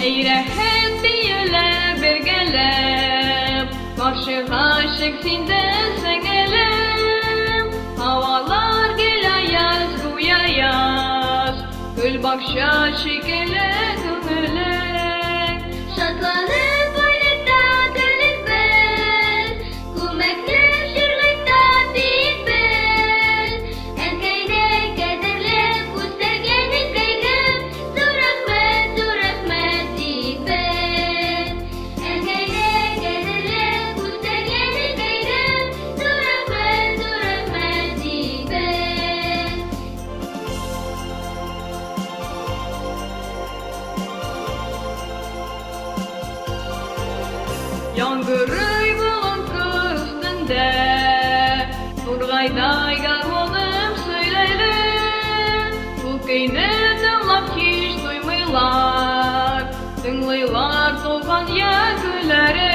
Eyrəhet deyələr bergələm, qarşığa şəksində səngələm. Havalar gələ yaz, güya yaz, gül bakşa şəkələ dönələk. Şadlanıp oynarda dönüp ben, Gülmekler şırlıkta deyip ben. Enkeyde kederlep göstergenin kaygım, Zor rahmet deyip ben. Enkeyde kederlep göstergenin kaygım, Zor rahmet deyip ben. Яңгырый болынкы üstünde, Turgayday garmonum söyleyli. Bu keyni tınlap hiç duymuylar, Tınlıylar solgan yakıları.